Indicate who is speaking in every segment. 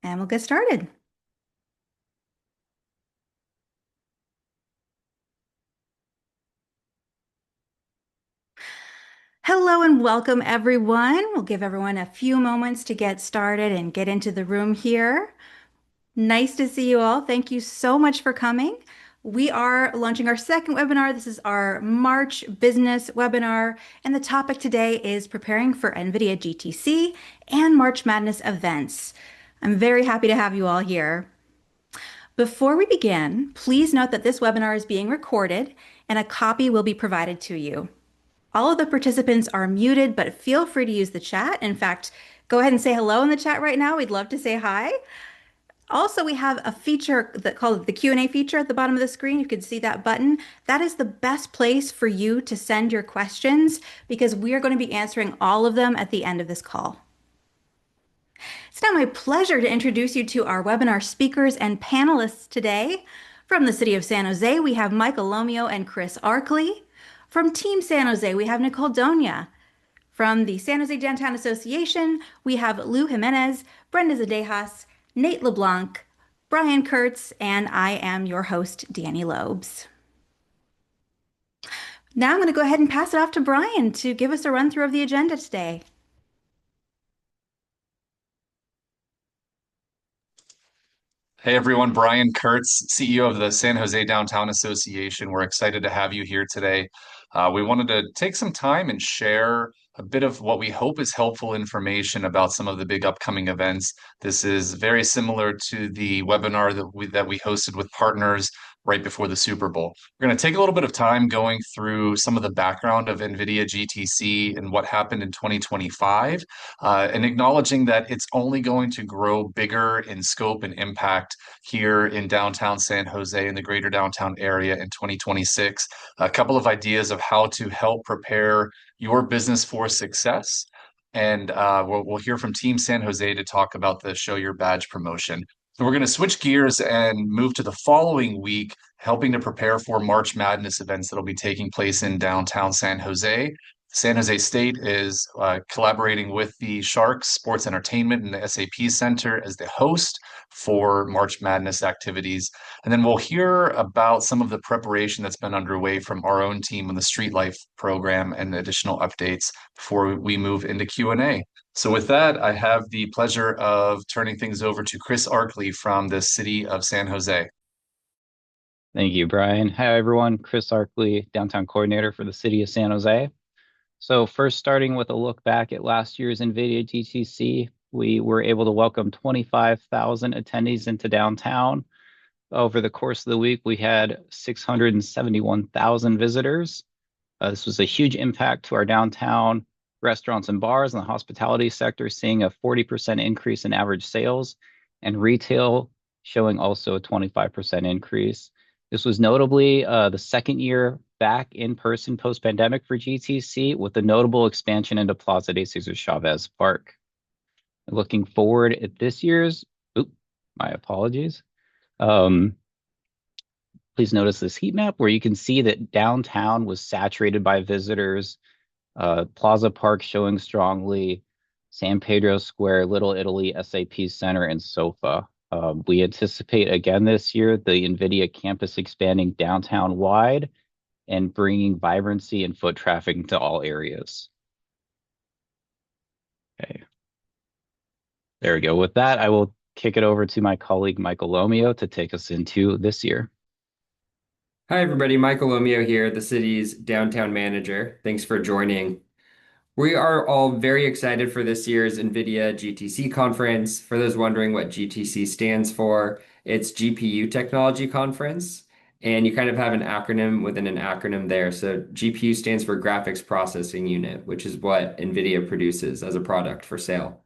Speaker 1: and we'll get started. Hello and welcome, everyone. We'll give everyone a few moments to get started and get into the room here. Nice to see you all. Thank you so much for coming. We are launching our second webinar. This is our March business webinar, and the topic today is preparing for NVIDIA GTC and March Madness events. I'm very happy to have you all here. Before we begin, please note that this webinar is being recorded and a copy will be provided to you. All of the participants are muted, but feel free to use the chat. In fact, go ahead and say hello in the chat right now. We'd love to say hi. Also, we have a feature that called the Q&A feature at the bottom of the screen. You can see that button. That is the best place for you to send your questions because we are going to be answering all of them at the end of this call. It's now my pleasure to introduce you to our webinar speakers and panelists today. From the city of San Jose, we have Michael Lomio and Chris Arkley. From Team San Jose, we have Nicole Donia. From the San Jose Downtown Association, we have Lou Jimenez, Brenda Zadejas, Nate LeBlanc, Brian Kurtz, and I am your host, Danny Lobes. Now I'm going to go ahead and pass it off to Brian to give us a run through of the agenda today.
Speaker 2: Hey everyone, Brian Kurtz, CEO of the San Jose Downtown Association. We're excited to have you here today. We wanted to take some time and share a bit of what we hope is helpful information about some of the big upcoming events. This is very similar to the webinar that we hosted with partners right before the Super Bowl. We're going to take a little bit of time going through some of the background of NVIDIA GTC and what happened in 2025, and acknowledging that it's only going to grow bigger in scope and impact here in downtown San Jose and the greater downtown area in 2026. A couple of ideas of how to help prepare your business for success. And we'll hear from Team San Jose to talk about the Show Your Badge promotion. So we're going to switch gears and move to the following week, helping to prepare for March Madness events that will be taking place in downtown San Jose. San Jose State is collaborating with the Sharks Sports Entertainment and the SAP Center as the host for March Madness activities. And then we'll hear about some of the preparation that's been underway from our own team on the Street Life program and additional updates before we move into Q&A. So with that, I have the pleasure of turning things over to Chris Arkley from the city of San Jose.
Speaker 3: Thank you, Brian. Hi, everyone. Chris Arkley, Downtown Coordinator for the city of San Jose. So first, starting with a look back at last year's NVIDIA GTC, we were able to welcome 25,000 attendees into downtown. Over the course of the week, we had 671,000 visitors. This was a huge impact to our downtown restaurants and bars and the hospitality sector, seeing a 40% increase in average sales, and retail showing also a 25% increase. This was notably the second year back in person post-pandemic for GTC, with a notable expansion into Plaza de Cesar Chavez Park. Looking forward at this year's, my apologies. Please notice this heat map where you can see that downtown was saturated by visitors. Plaza Park showing strongly, San Pedro Square, Little Italy, SAP Center, and SOFA. We anticipate again this year the NVIDIA campus expanding downtown wide and bringing vibrancy and foot traffic to all areas. Okay. There we go. With that, I will kick it over to my colleague, Michael Lomio, to take us into this year.
Speaker 4: Hi, everybody. Michael Lomio here, the city's downtown manager. Thanks for joining. We are all very excited for this year's NVIDIA GTC conference. For those wondering what GTC stands for, it's GPU Technology Conference. And you kind of have an acronym within an acronym there. So GPU stands for Graphics Processing Unit, which is what NVIDIA produces as a product for sale.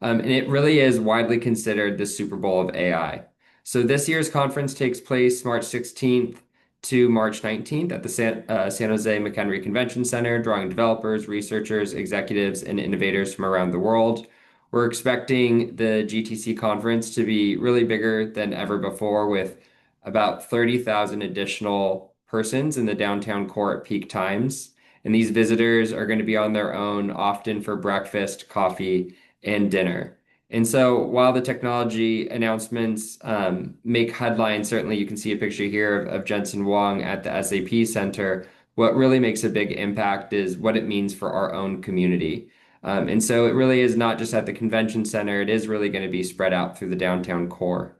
Speaker 4: And it really is widely considered the Super Bowl of AI. So this year's conference takes place March 16th to March 19th at the San Jose McHenry Convention Center, drawing developers, researchers, executives, and innovators from around the world. We're expecting the GTC conference to be really bigger than ever before, with about 30,000 additional persons in the downtown core at peak times. And these visitors are going to be on their own, often for breakfast, coffee, and dinner. And so while the technology announcements make headlines, certainly you can see a picture here of Jensen Huang at the SAP Center. What really makes a big impact is what it means for our own community. And so it really is not just at the convention center, it is really going to be spread out through the downtown core.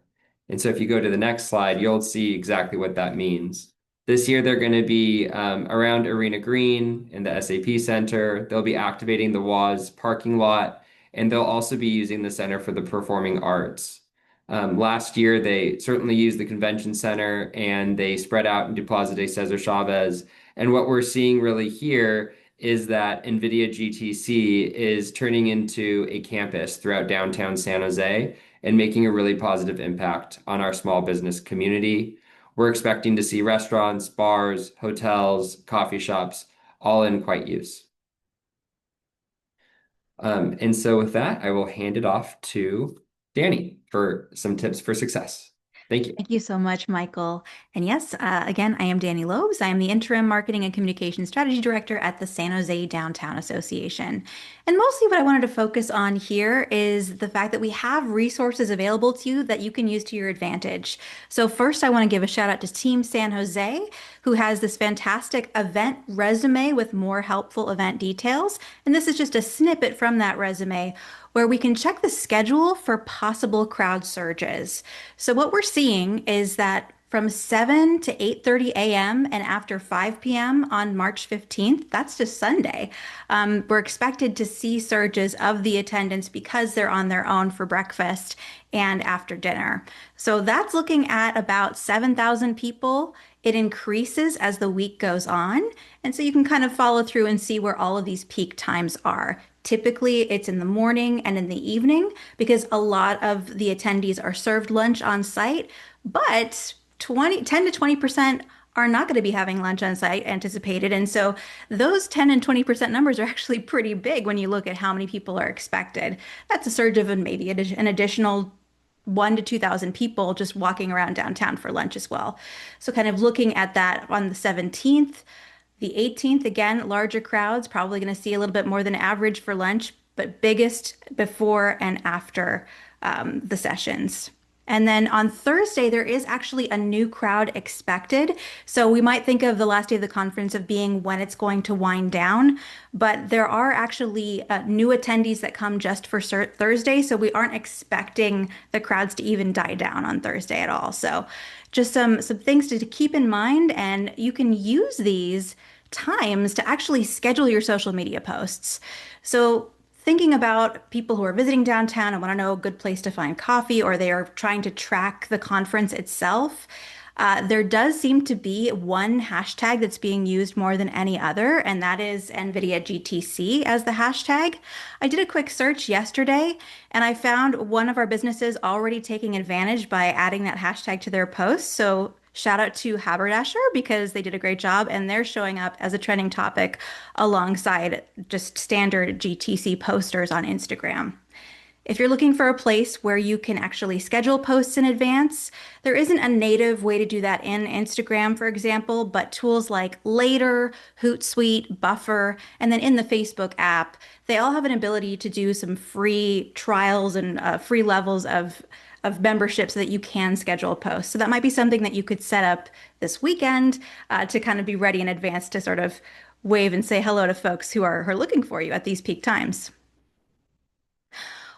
Speaker 4: And so if you go to the next slide, you'll see exactly what that means. This year, they're going to be around Arena Green in the SAP Center. They'll be activating the WAS parking lot, and they'll also be using the Center for the Performing Arts. Last year, they certainly used the convention center and they spread out into Plaza de Cesar Chavez. And what we're seeing really here is that NVIDIA GTC is turning into a campus throughout downtown San Jose and making a really positive impact on our small business community. We're expecting to see restaurants, bars, hotels, coffee shops, all in quite use. And so with that, I will hand it off to Danny for some tips for success. Thank you.
Speaker 1: Thank you so much, Michael. And yes, again, I am Danny Lobes. I am the Interim Marketing and Communication Strategy Director at the San Jose Downtown Association. And mostly what I wanted to focus on here is the fact that we have resources available to you that you can use to your advantage. So first, I want to give a shout out to Team San Jose, who has this fantastic event resume with more helpful event details. And this is just a snippet from that resume where we can check the schedule for possible crowd surges. So what we're seeing is that from 7 to 8:30 a.m. and after 5 p.m. on March 15th, that's just Sunday, we're expected to see surges of the attendance because they're on their own for breakfast and after dinner. So that's looking at about 7,000 people. It increases as the week goes on. And so you can kind of follow through and see where all of these peak times are. Typically, it's in the morning and in the evening because a lot of the attendees are served lunch on site, but 10 to 20% are not going to be having lunch on site anticipated. And so those 10 and 20% numbers are actually pretty big when you look at how many people are expected. That's a surge of maybe an additional 1 to 2,000 people just walking around downtown for lunch as well. So kind of looking at that on the 17th, the 18th, again, larger crowds, probably going to see a little bit more than average for lunch, but biggest before and after the sessions. And then on Thursday, there is actually a new crowd expected. So we might think of the last day of the conference of being when it's going to wind down, but there are actually new attendees that come just for Thursday. So we aren't expecting the crowds to even die down on Thursday at all. So just some things to keep in mind, and you can use these times to actually schedule your social media posts. So thinking about people who are visiting downtown and want to know a good place to find coffee, or they are trying to track the conference itself, there does seem to be one hashtag that's being used more than any other, and that is NVIDIA GTC as the hashtag. I did a quick search yesterday, and I found one of our businesses already taking advantage by adding that hashtag to their posts. So shout out to Haberdasher because they did a great job and they're showing up as a trending topic alongside just standard GTC posters on Instagram. If you're looking for a place where you can actually schedule posts in advance, there isn't a native way to do that in Instagram, for example, but tools like Later, Hootsuite, Buffer, and then in the Facebook app, they all have an ability to do some free trials and free levels of membership so that you can schedule posts. So that might be something that you could set up this weekend to kind of be ready in advance to sort of wave and say hello to folks who are looking for you at these peak times.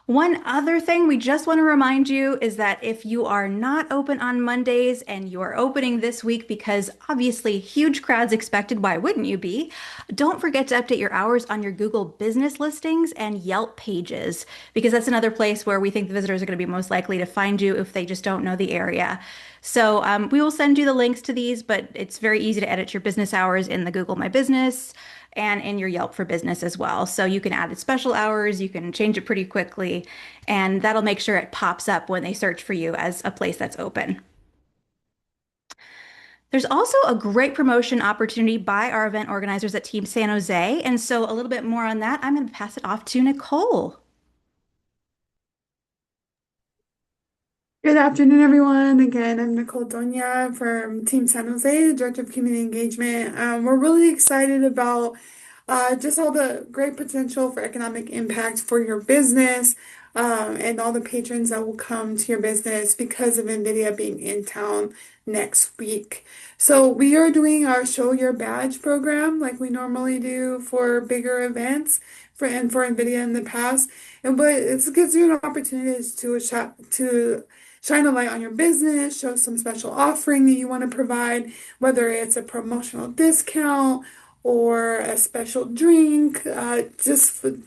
Speaker 1: One other thing we just want to remind you is that if you are not open on Mondays and you are opening this week because obviously huge crowds expected, why wouldn't you be? Don't forget to update your hours on your Google business listings and Yelp pages, because that's another place where we think the visitors are going to be most likely to find you if they just don't know the area. So we will send you the links to these, but it's very easy to edit your business hours in the Google My Business and in your Yelp for Business as well. So you can add special hours, you can change it pretty quickly, and that'll make sure it pops up when they search for you as a place that's open. There's also a great promotion opportunity by our event organizers at Team San Jose. And so a little bit more on that, I'm going to pass it off to Nicole.
Speaker 5: Good afternoon, everyone. Again, I'm Nicole Donia from Team San Jose, the Director of Community Engagement. We're really excited about just all the great potential for economic impact for your business. and all the patrons that will come to your business because of NVIDIA being in town next week. So we are doing our Show Your Badge program like we normally do for bigger events for NVIDIA in the past. And but it gives you an opportunity to shine a light on your business, show some special offering that you want to provide, whether it's a promotional discount or a special drink,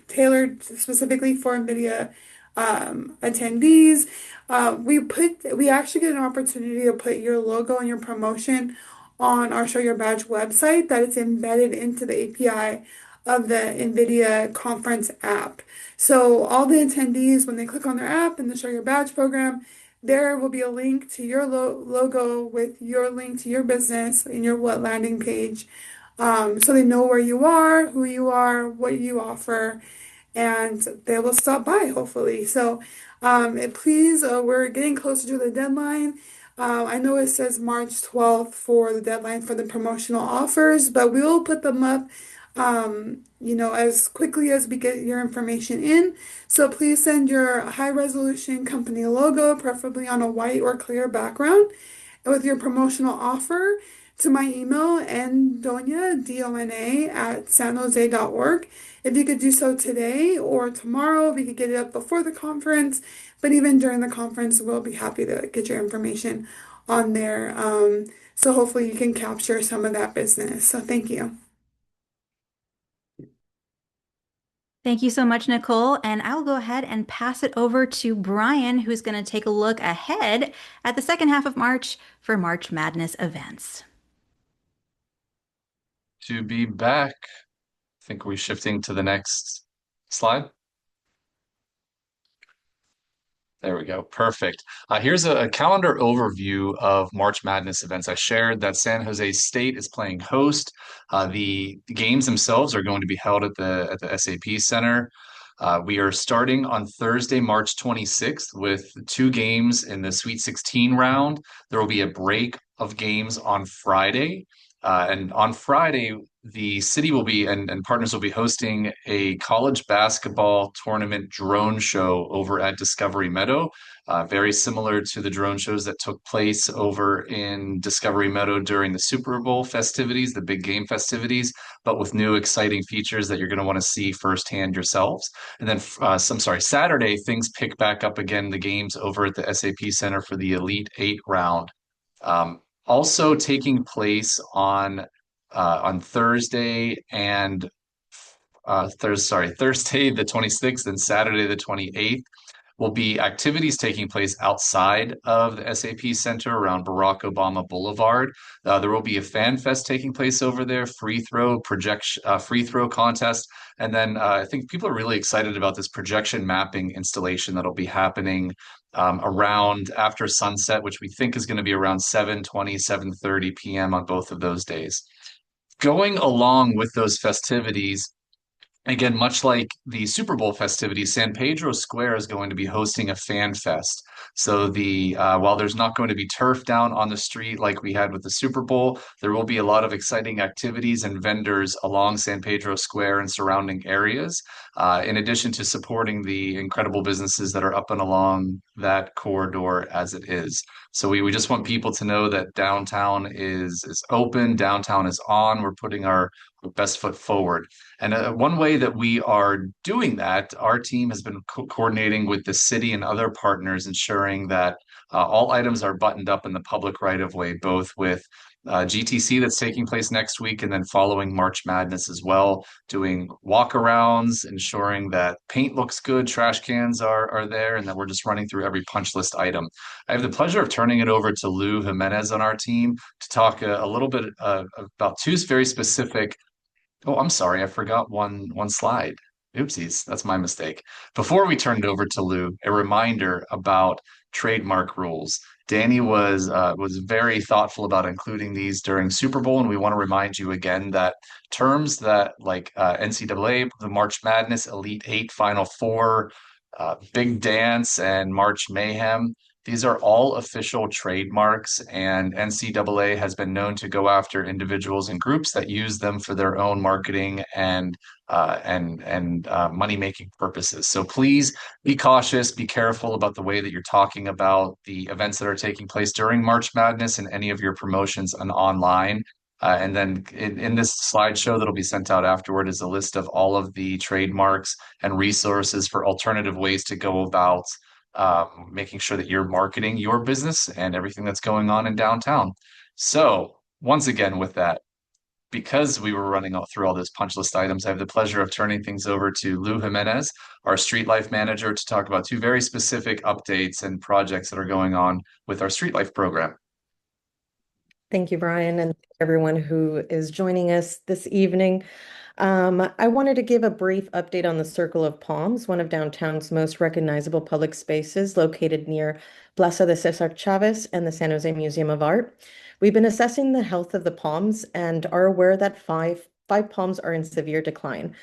Speaker 5: tailored specifically for NVIDIA attendees. We actually get an opportunity to put your logo and your promotion on our Show Your Badge website that is embedded into the API of the NVIDIA conference app. So all the attendees, when they click on their app in the Show Your Badge program, there will be a link to your logo with your link to your business in your what landing page. So they know where you are, who you are, what you offer, and they will stop by hopefully. So please, we're getting closer to the deadline. I know it says March 12th for the deadline for the promotional offers, but we will put them up, as quickly as we get your information in. So please send your high resolution company logo, preferably on a white or clear background, with your promotional offer to my email, ndonia, D-O-N-A, at sanjose.org. If you could do so today or tomorrow, we could get it up before the conference, but even during the conference, we'll be happy to get your information on there. So hopefully you can capture some of that business. So thank you.
Speaker 1: Thank you so much, Nicole. And I'll go ahead and pass it over to Brian, who's going to take a look ahead at the second half of March for March Madness events.
Speaker 2: To be back. I think we're shifting to the next slide. There we go. Perfect. Here's a calendar overview of March Madness events. I shared that San Jose State is playing host. The games themselves are going to be held at the SAP Center. We are starting on Thursday, March 26th, with 2 games in the Sweet 16 round. There will be a break of games on Friday. And on Friday, the city will be and partners will be hosting a college basketball tournament drone show over at Discovery Meadow, very similar to the drone shows that took place over in Discovery Meadow during the Super Bowl festivities, the big game festivities, but with new exciting features that you're going to want to see firsthand yourselves. And then, Saturday, things pick back up again, the games over at the SAP Center for the Elite Eight round. Also taking place on Thursday and Thursday the 26th and Saturday the 28th will be activities taking place outside of the SAP Center around Barack Obama Boulevard. There will be a fan fest taking place over there, free throw contest, and then I think people are really excited about this projection mapping installation that'll be happening around after sunset, which we think is going to be around 7:20, 7:30 p.m. on both of those days. Going along with those festivities, again, much like the Super Bowl festivities, San Pedro Square is going to be hosting a fan fest. So while there's not going to be turf down on the street like we had with the Super Bowl, there will be a lot of exciting activities and vendors along San Pedro Square and surrounding areas, in addition to supporting the incredible businesses that are up and along that corridor as it is. So we just want people to know that downtown is open, downtown is on. We're putting our best foot forward. And one way that we are doing that, our team has been coordinating with the city and other partners, ensuring that all items are buttoned up in the public right of way, both with GTC that's taking place next week and then following March Madness as well, doing walkarounds, ensuring that paint looks good, trash cans are there, and that we're just running through every punch list item. I have the pleasure of turning it over to Lou Jimenez on our team to talk a little bit about 2 very specific. Oh, I'm sorry, I forgot one slide. Oopsies, that's my mistake. Before we turn it over to Lou, a reminder about trademark rules. Danny was very thoughtful about including these during Super Bowl, and we want to remind you again that terms that like NCAA, the March Madness, Elite Eight, Final Four, Big Dance, and March Mayhem, These are all official trademarks, and NCAA has been known to go after individuals and groups that use them for their own marketing and money-making purposes. So please be cautious, be careful about the way that you're talking about the events that are taking place during March Madness and any of your promotions and online. And then in this slideshow that'll be sent out afterward is a list of all of the trademarks and resources for alternative ways to go about making sure that you're marketing your business and everything that's going on in downtown. So, once again, with that, because we were running through all those punch list items, I have the pleasure of turning things over to Lou Jimenez, our Street Life Manager, to talk about two very specific updates and projects that are going on with our Street Life program.
Speaker 6: Thank you, Brian, and everyone who is joining us this evening. I wanted to give a brief update on the Circle of Palms, one of downtown's most recognizable public spaces located near Plaza de Cesar Chavez and the San Jose Museum of Art. We've been assessing the health of the palms and are aware that five palms are in severe decline.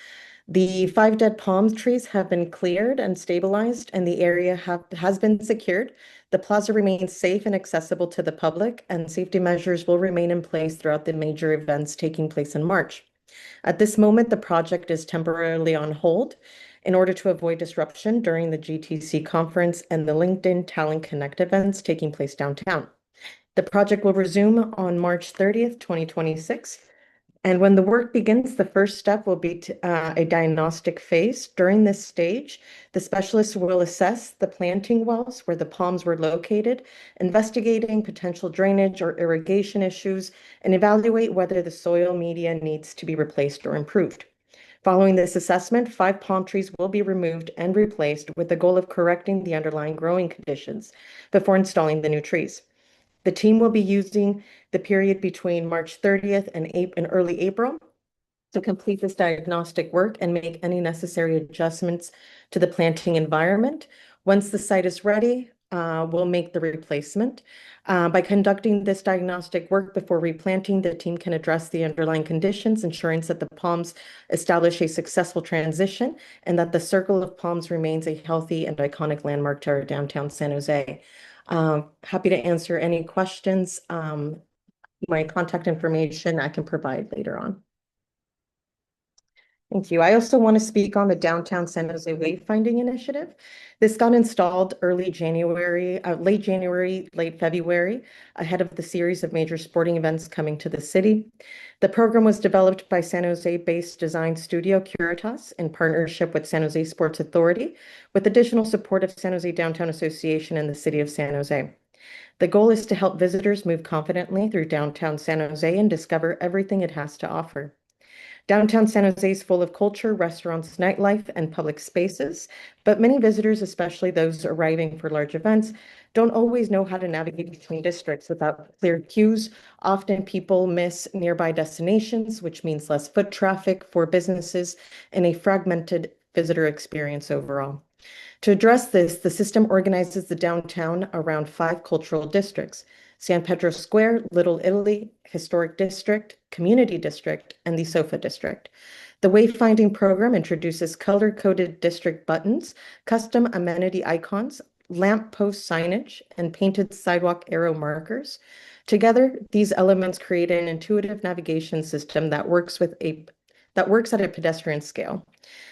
Speaker 6: The 5 dead palm trees have been cleared and stabilized, and the area has been secured. The plaza remains safe and accessible to the public, and safety measures will remain in place throughout the major events taking place in March. At this moment, the project is temporarily on hold in order to avoid disruption during the GTC conference and the LinkedIn Talent Connect events taking place downtown. The project will resume on March 30th, 2026. And when the work begins, the first step will be a diagnostic phase. During this stage, the specialists will assess the planting wells where the palms were located, investigating potential drainage or irrigation issues, and evaluate whether the soil media needs to be replaced or improved. Following this assessment, 5 palm trees will be removed and replaced with the goal of correcting the underlying growing conditions before installing the new trees. The team will be using the period between March 30th and early April to complete this diagnostic work and make any necessary adjustments to the planting environment. Once the site is ready, we'll make the replacement. By conducting this diagnostic work before replanting, the team can address the underlying conditions, ensuring that the palms establish a successful transition and that the Circle of Palms remains a healthy and iconic landmark to our downtown San Jose. Happy to answer any questions. My contact information I can provide later on. Thank you. I also want to speak on the Downtown San Jose Wayfinding Initiative. This got installed late January, late February, ahead of the series of major sporting events coming to the city. The program was developed by San Jose-based design studio Curitas in partnership with San Jose Sports Authority, with additional support of San Jose Downtown Association and the City of San Jose. The goal is to help visitors move confidently through downtown San Jose and discover everything it has to offer. Downtown San Jose is full of culture, restaurants, nightlife, and public spaces, but many visitors, especially those arriving for large events, don't always know how to navigate between districts without clear cues. Often people miss nearby destinations, which means less foot traffic for businesses and a fragmented visitor experience overall. To address this, the system organizes the downtown around 5 cultural districts: San Pedro Square, Little Italy, Historic District, Community District, and the SOFA District. The wayfinding program introduces color-coded district buttons, custom amenity icons, lamp post signage, and painted sidewalk arrow markers. Together, these elements create an intuitive navigation system that works at a pedestrian scale.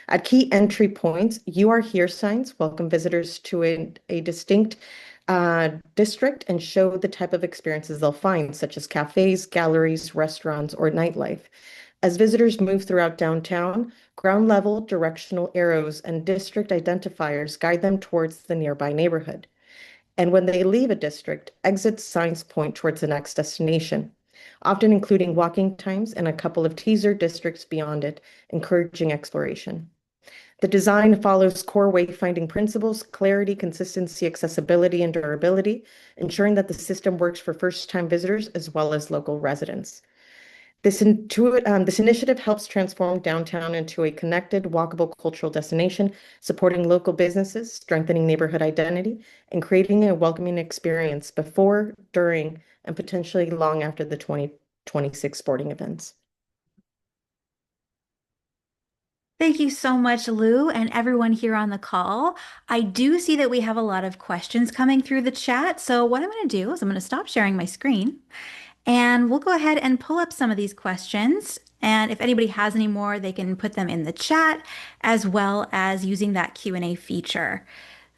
Speaker 6: At key entry points, "You Are Here" signs welcome visitors to a distinct district and show the type of experiences they'll find, such as cafes, galleries, restaurants, or nightlife. As visitors move throughout downtown, ground level directional arrows and district identifiers guide them towards the nearby neighborhood. And when they leave a district, exit signs point towards the next destination, often including walking times and a couple of teaser districts beyond it, encouraging exploration. The design follows core wayfinding principles: clarity, consistency, accessibility, and durability, ensuring that the system works for first-time visitors as well as local residents. This initiative helps transform downtown into a connected, walkable cultural destination, supporting local businesses, strengthening neighborhood identity, and creating a welcoming experience before, during, and potentially long after the 2026 sporting events.
Speaker 1: Thank you so much, Lou, and everyone here on the call. I do see that we have a lot of questions coming through the chat. So, what I'm going to do is I'm going to stop sharing my screen and we'll go ahead and pull up some of these questions. And if anybody has any more, they can put them in the chat as well as using that Q&A feature.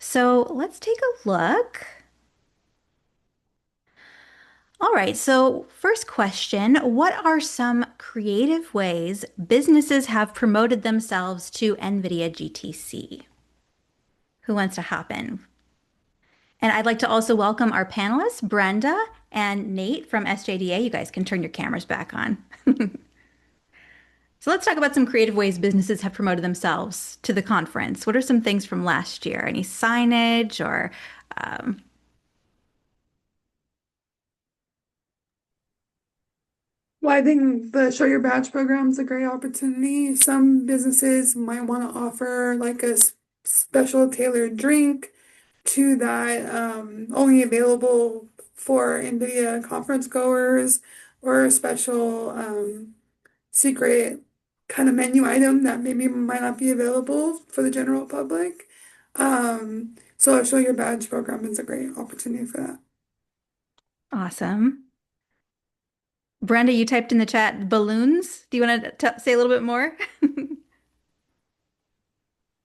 Speaker 1: So, let's take a look. All right, so first question, what are some creative ways businesses have promoted themselves to NVIDIA GTC? Who wants to hop in? And I'd like to also welcome our panelists, Brenda and Nate from SJDA. You guys can turn your cameras back on. So let's talk about some creative ways businesses have promoted themselves to the conference. What are some things from last year? Any signage or um,
Speaker 5: Well, I think the Show Your Badge program is a great opportunity. Some businesses might want to offer like a special tailored drink to that, only available for NVIDIA conference goers, or a special secret kind of menu item that maybe might not be available for the general public. So a Show Your Badge program is a great opportunity for that.
Speaker 1: awesome? Brenda, you typed in the chat balloons. Do you want to say a little bit more?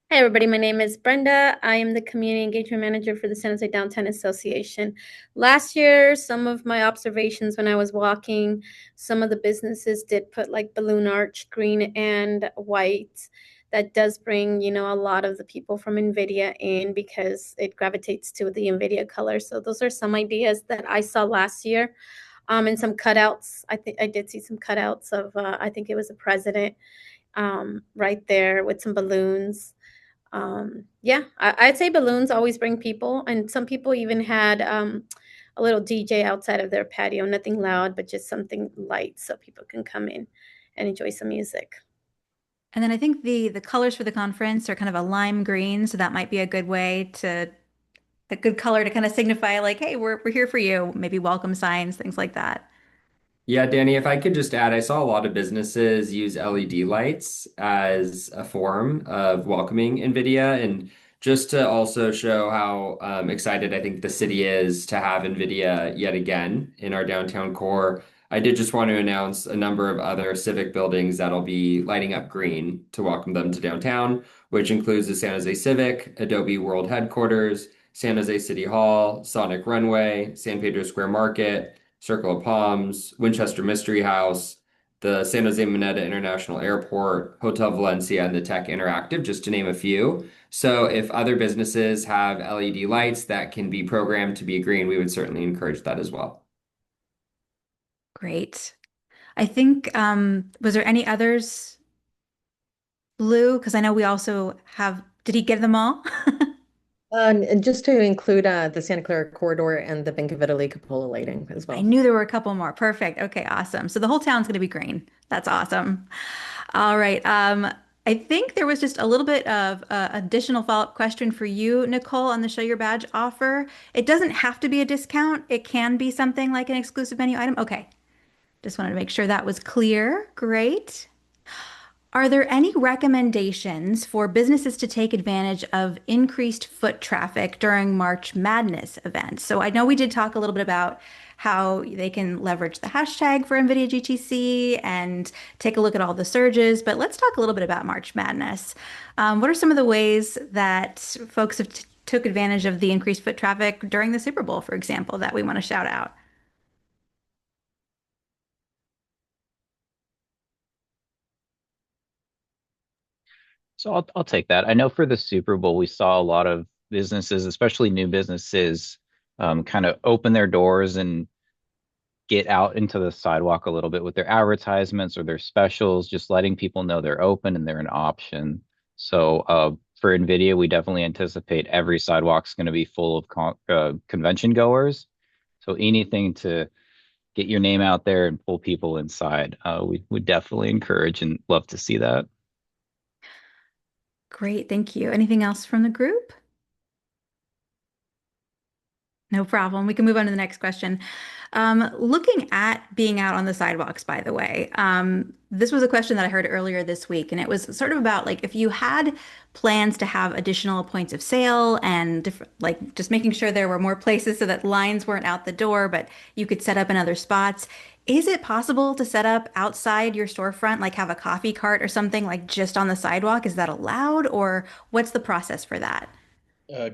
Speaker 7: Hi, everybody. My name is Brenda. I am the Community Engagement Manager for the San Jose Downtown Association. Last year, some of my observations when I was walking, some of the businesses did put like balloon arch, green and white. That does bring, a lot of the people from NVIDIA in because it gravitates to the NVIDIA color. So those are some ideas that I saw last year. And some cutouts. I think I did see some cutouts of, I think it was a president right there with some balloons. Yeah, I'd say balloons always bring people, and some people even had a little DJ outside of their patio, nothing loud, but just something light so people can come in and enjoy some music.
Speaker 1: And then I think the colors for the conference are kind of a lime green, so that might be a good way to a good color to kind of signify like, hey, we're here for you. Maybe welcome signs, things like that.
Speaker 4: Yeah, Danny, if I could just add, I saw a lot of businesses use LED lights as a form of welcoming NVIDIA. And just to also show how excited I think the city is to have NVIDIA yet again in our downtown core, I did just want to announce a number of other civic buildings that'll be lighting up green to welcome them to downtown, which includes the San Jose Civic, Adobe World Headquarters, San Jose City Hall, Sonic Runway, San Pedro Square Market, Circle of Palms, Winchester Mystery House, the San Jose Mineta International Airport, Hotel Valencia, and the Tech Interactive, just to name a few. So if other businesses have LED lights that can be programmed to be green, we would certainly encourage that as well.
Speaker 1: Great. I think was there any others, Lou? Because I know we also have, did he get them all?
Speaker 6: And just to include the Santa Clara corridor and the Bank of Italy cupola lighting as
Speaker 1: I
Speaker 6: well.
Speaker 1: knew there were a couple more. Perfect. Okay, awesome. So the whole town's going to be green. That's awesome. All right. I think there was just a little bit of additional follow-up question for you, Nicole, on the Show Your Badge offer. It doesn't have to be a discount. It can be something like an exclusive menu item. Okay. Just wanted to make sure that was clear. Great. Are there any recommendations for businesses to take advantage of increased foot traffic during March Madness events? So I know we did talk a little bit about how they can leverage the hashtag for NVIDIA GTC and take a look at all the surges, but let's talk a little bit about March Madness. What are some of the ways that folks have took advantage of the increased foot traffic during the Super Bowl, for example, that we want to shout out?
Speaker 3: So I'll take that. I know for the Super Bowl, we saw a lot of businesses, especially new businesses, kind of open their doors and get out into the sidewalk a little bit with their advertisements or their specials, just letting people know they're open and they're an option. So for NVIDIA, we definitely anticipate every sidewalk's going to be full of convention goers. So anything to get your name out there and pull people inside, we would definitely encourage and love to see that.
Speaker 1: Great, thank you. Anything else from the group? No problem. We can move on to the next question. Looking at being out on the sidewalks, by the way, this was a question that I heard earlier this week, and it was sort of about like if you had plans to have additional points of sale and different, like just making sure there were more places so that lines weren't out the door, but you could set up in other spots. Is it possible to set up outside your storefront, like have a coffee cart or something like just on the sidewalk? Is that allowed, or what's the process for that?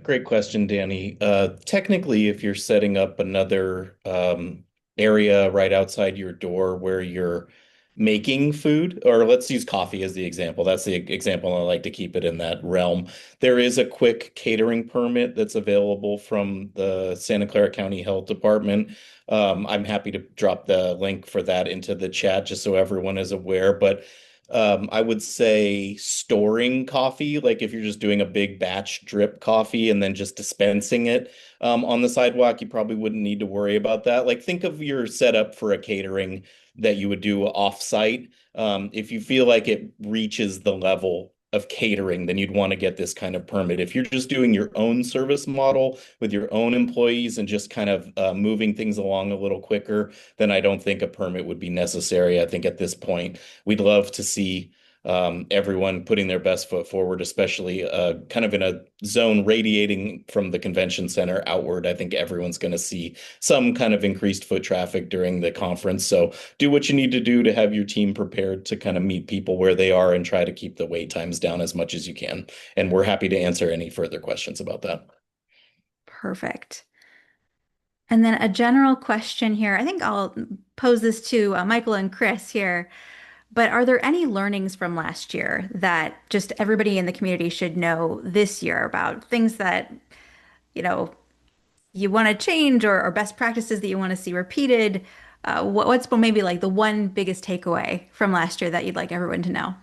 Speaker 8: Great question, Danny. Technically, if you're setting up another area right outside your door where you're making food, or let's use coffee as the example. That's the example I like to keep it in that realm. There is a quick catering permit that's available from the Santa Clara County Health Department. I'm happy to drop the link for that into the chat just so everyone is aware. But I would say storing coffee, like if you're just doing a big batch drip coffee and then just dispensing it on the sidewalk, you probably wouldn't need to worry about that. Like think of your setup for a catering that you would do off-site. If you feel like it reaches the level of catering, then you'd want to get this kind of permit. If you're just doing your own service model with your own employees and just kind of moving things along a little quicker, then I don't think a permit would be necessary. I think at this point, we'd love to see everyone putting their best foot forward, especially kind of in a zone radiating from the convention center outward. I think everyone's going to see some kind of increased foot traffic during the conference. So do what you need to do to have your team prepared to kind of meet people where they are and try to keep the wait times down as much as you can. And we're happy to answer any further questions about that.
Speaker 1: Perfect. And then a general question here. I think I'll pose this to Michael and Chris here. But are there any learnings from last year that just everybody in the community should know this year about things that, you know, you want to change or best practices that you want to see repeated? What's maybe like the one biggest takeaway from last year that you'd like everyone to know?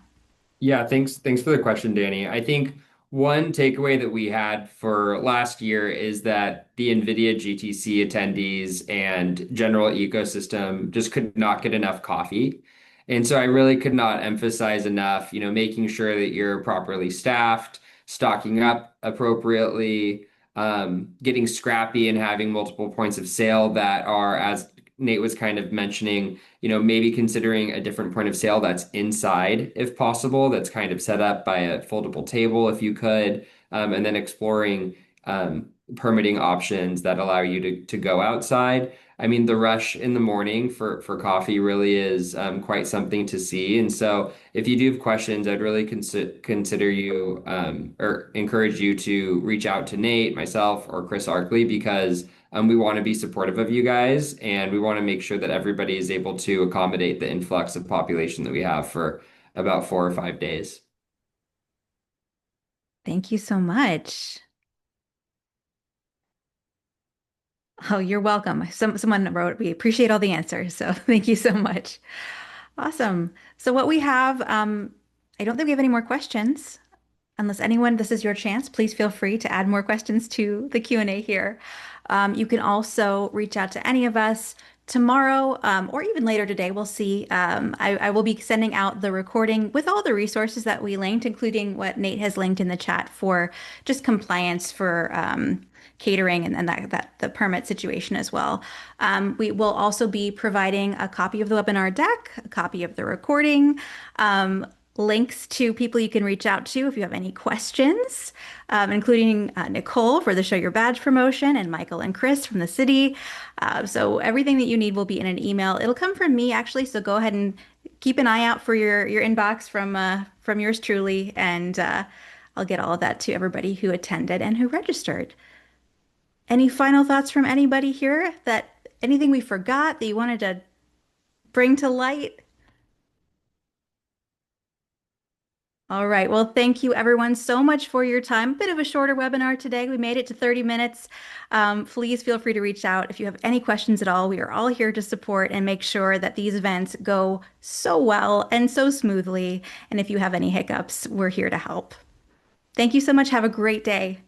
Speaker 4: Yeah, thanks for the question, Danny. I think one takeaway that we had for last year is that the NVIDIA GTC attendees and general ecosystem just could not get enough coffee. And so I really could not emphasize enough, making sure that you're properly staffed, stocking up appropriately, getting scrappy and having multiple points of sale that are, as Nate was kind of mentioning, maybe considering a different point of sale that's inside if possible, that's kind of set up by a foldable table if you could, and then exploring permitting options that allow you to go outside. I mean, the rush in the morning for coffee really is quite something to see. And so if you do have questions, I'd really consider you or encourage you to reach out to Nate, myself, or Chris Arkley because we want to be supportive of you guys, and we want to make sure that everybody is able to accommodate the influx of population that we have for about 4 or 5 days.
Speaker 1: Thank you so much. Oh, you're welcome. Someone wrote, we appreciate all the answers. So thank you so much. Awesome. So what we have, I don't think we have any more questions. Unless anyone, this is your chance, please feel free to add more questions to the Q&A here. You can also reach out to any of us tomorrow or even later today. We'll see. I will be sending out the recording with all the resources that we linked, including what Nate has linked in the chat for just compliance for catering and that the permit situation as well. We will also be providing a copy of the webinar deck, a copy of the recording, links to people you can reach out to if you have any questions, including Nicole for the Show Your Badge promotion and Michael and Chris from the city. So everything that you need will be in an email. It'll come from me actually, so go ahead and keep an eye out for your inbox from yours truly, and I'll get all of that to everybody who attended and who registered. Any final thoughts from anybody here? That anything we forgot that you wanted to bring to light? All right. Well, thank you everyone so much for your time. A bit of a shorter webinar today. We made it to 30 minutes. Please feel free to reach out if you have any questions at all. We are all here to support and make sure that these events go so well and so smoothly. And if you have any hiccups, we're here to help. Thank you so much. Have a great day.